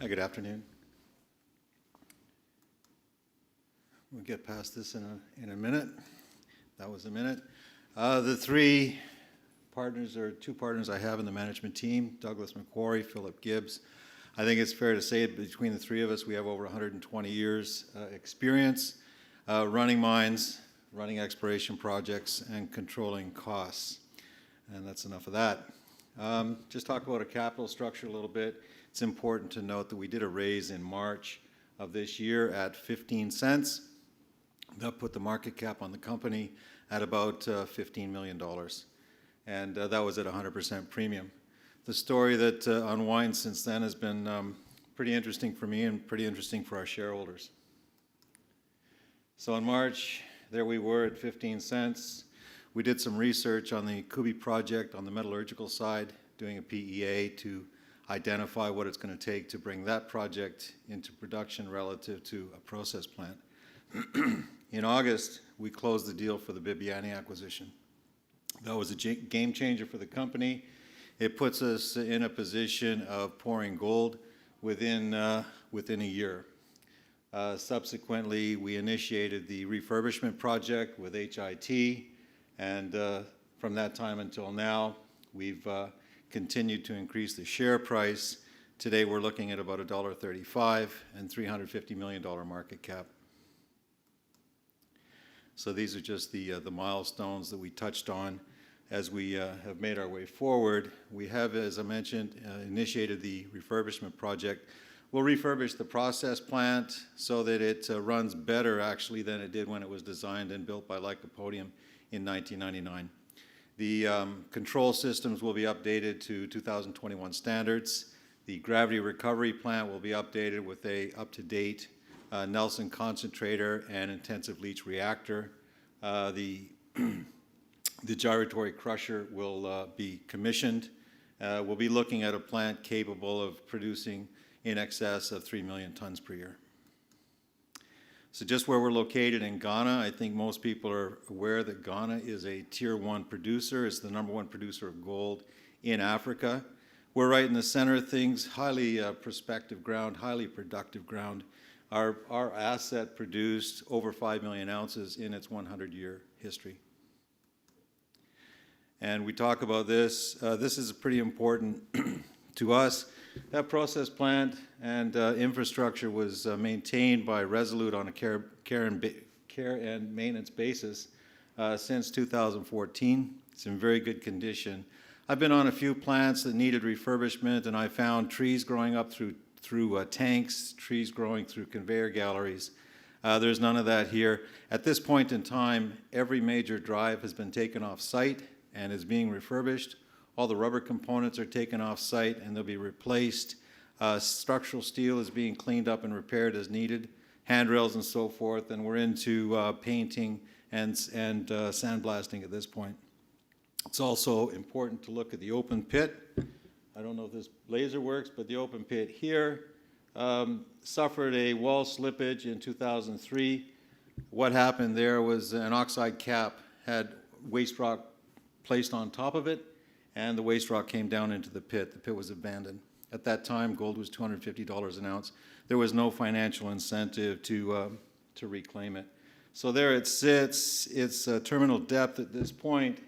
Good afternoon. We'll get past this in a minute. That was a minute. The three partners, or two partners I have in the management team, Douglas McQuarrie, Philip Gibbs. I think it's fair to say between the three of us, we have over 120 years experience running mines, running exploration projects, and controlling costs. And that's enough of that. Just talk about a capital structure a little bit. It's important to note that we did a raise in March of this year at 15 cents. That put the market cap on the company at about $15 million. And that was at 100% premium. The story that unwinds since then has been pretty interesting for me and pretty interesting for our shareholders. So in March, there we were at 15 cents. We did some research on the Kubi project on the metallurgical side, doing a PEA to identify what it's going to take to bring that project into production relative to a process plant. In August, we closed the deal for the Bibiani acquisition. That was a game changer for the company. It puts us in a position of pouring gold within a year. Subsequently, we initiated the refurbishment project with HIT, and from that time until now, we've continued to increase the share price. Today, we're looking at about $1.35 and $350 million market cap. So these are just the milestones that we touched on as we have made our way forward. We have, as I mentioned, initiated the refurbishment project. We'll refurbish the process plant so that it runs better, actually, than it did when it was designed and built by Lycopodium in 1999. The control systems will be updated to 2021 standards. The gravity recovery plant will be updated with a up-to-date Nelson concentrator and intensive leach reactor. The gyratory crusher will be commissioned. We'll be looking at a plant capable of producing in excess of 3 million tons per year. So just where we're located in Ghana, I think most people are aware that Ghana is a tier 1 producer. It's the #1 producer of gold in Africa. We're right in the center of things, highly prospective ground, highly productive ground. Our asset produced over 5 million ounces in its 100-year history. And we talk about this. This is pretty important to us. That process plant and infrastructure was maintained by Resolute on a care and maintenance basis since 2014. It's in very good condition. I've been on a few plants that needed refurbishment, and I found trees growing up through tanks, trees growing through conveyor galleries. There's none of that here. At this point in time, every major drive has been taken off site and is being refurbished. All the rubber components are taken off site and they'll be replaced. Structural steel is being cleaned up and repaired as needed, handrails and so forth, and we're into painting and sandblasting at this point. It's also important to look at the open pit. I don't know if this laser works, but the open pit here suffered a wall slippage in 2003. What happened there was an oxide cap had waste rock placed on top of it, and the waste rock came down into the pit. The pit was abandoned. At that time, gold was $250 an ounce. There was no financial incentive to reclaim it. So there it sits. Its terminal depth at this point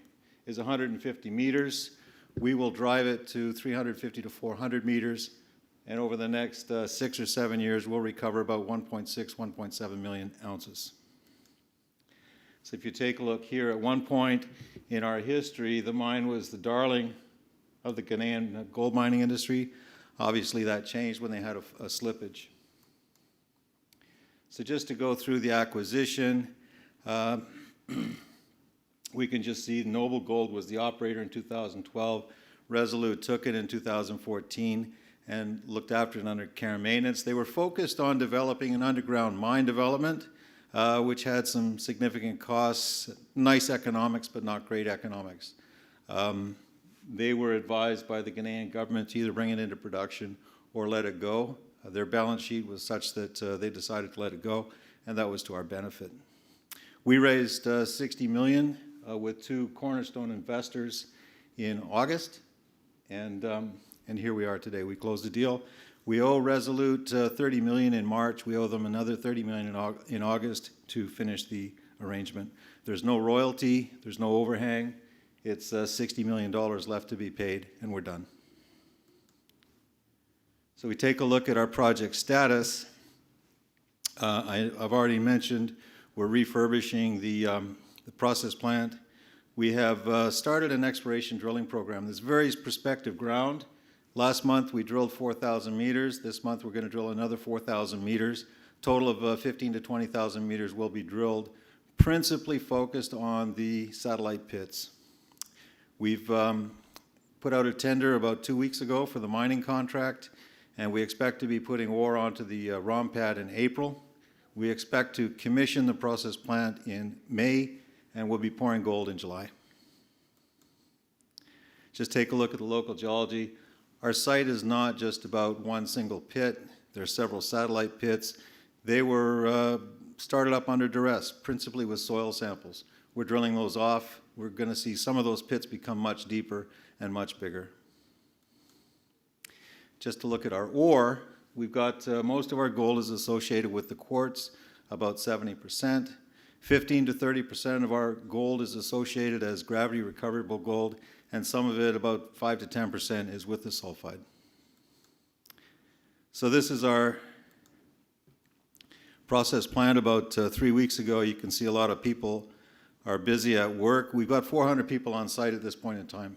is 150 meters. We will drive it to 350 to 400 meters, and over the next 6 or 7 years, we'll recover about 1.6, 1.7 million ounces. So if you take a look here, at one point in our history, the mine was the darling of the Ghanaian gold mining industry. Obviously, that changed when they had a slippage. So just to go through the acquisition, we can just see Noble Gold was the operator in 2012. Resolute took it in 2014 and looked after it under care and maintenance. They were focused on developing an underground mine development, which had some significant costs, nice economics, but not great economics. They were advised by the Ghanaian government to either bring it into production or let it go. Their balance sheet was such that they decided to let it go, and that was to our benefit. We raised $60 million with two cornerstone investors in August, and here we are today. We closed the deal. We owe Resolute $30 million in March. We owe them another $30 million in August to finish the arrangement. There's no royalty, there's no overhang. It's $60 million left to be paid, and we're done. So we take a look at our project status. I've already mentioned we're refurbishing the process plant. We have started an exploration drilling program. There's very prospective ground. Last month we drilled 4,000 meters. This month we're going to drill another 4,000 meters. Total of 15 to 20,000 meters will be drilled, principally focused on the satellite pits. We've put out a tender about 2 weeks ago for the mining contract, and we expect to be putting ore onto the ROM pad in April. We expect to commission the process plant in May, and we'll be pouring gold in July. Just take a look at the local geology. Our site is not just about one single pit. There are several satellite pits. They were started up under duress, principally with soil samples. We're drilling those off. We're going to see some of those pits become much deeper and much bigger. Just to look at our ore, we've got most of our gold is associated with the quartz, about 70%. 15 to 30% of our gold is associated as gravity recoverable gold, and some of it, about 5 to 10%, is with the sulfide. So this is our process plant. About 3 weeks ago, you can see a lot of people are busy at work. We've got 400 people on site at this point in time.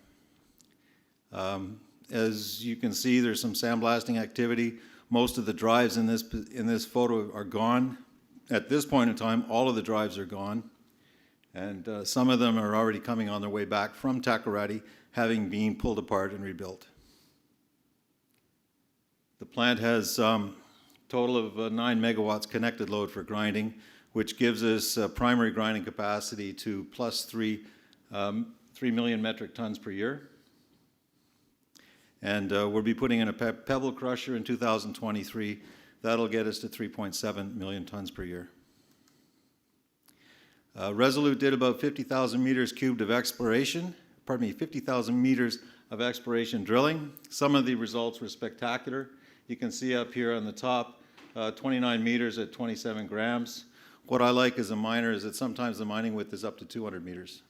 As you can see, there's some sandblasting activity. Most of the drives in this photo are gone. At this point in time, all of the drives are gone, and some of them are already coming on their way back from Takoradi, having been pulled apart and rebuilt. The plant has a total of 9 megawatts connected load for grinding, which gives us primary grinding capacity to plus 3 million metric tons per year. And we'll be putting in a pebble crusher in 2023. That'll get us to 3.7 million tons per year. Resolute did about 50,000 meters cubed of exploration, 50,000 meters of exploration drilling. Some of the results were spectacular. You can see up here on the top, 29 meters at 27 grams. What I like as a miner is that sometimes the mining width is up to 200 meters.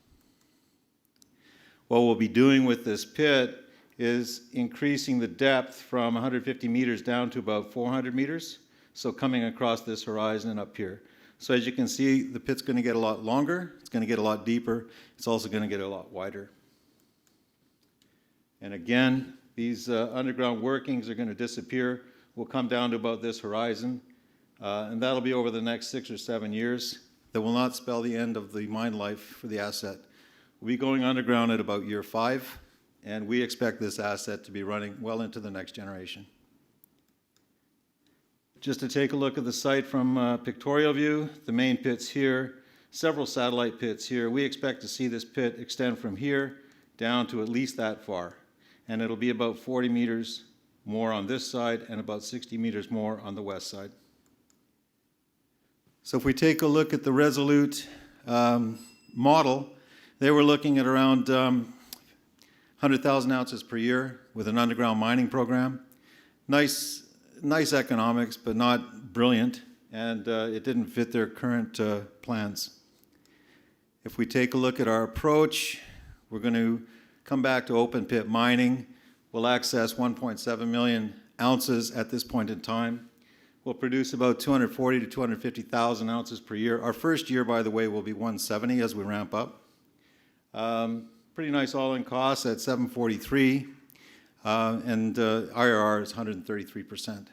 What we'll be doing with this pit is increasing the depth from 150 meters down to about 400 meters, so coming across this horizon and up here. So as you can see, the pit's going to get a lot longer, it's going to get a lot deeper, it's also going to get a lot wider. And again, these underground workings are going to disappear. We'll come down to about this horizon, and that'll be over the next 6 or 7 years. That will not spell the end of the mine life for the asset. We'll be going underground at about year 5, and we expect this asset to be running well into the next generation. Just to take a look at the site from pictorial view, the main pit's here, several satellite pits here. We expect to see this pit extend from here down to at least that far, and it'll be about 40 meters more on this side and about 60 meters more on the west side. So if we take a look at the Resolute model, they were looking at around 100,000 ounces per year with an underground mining program. Nice economics, but not brilliant, and it didn't fit their current plans. If we take a look at our approach, we're going to come back to open pit mining. We'll access 1.7 million ounces at this point in time. We'll produce about 240 to 250,000 ounces per year. Our first year, by the way, will be 170 as we ramp up. Pretty nice all-in costs at 743, and IRR is 133%.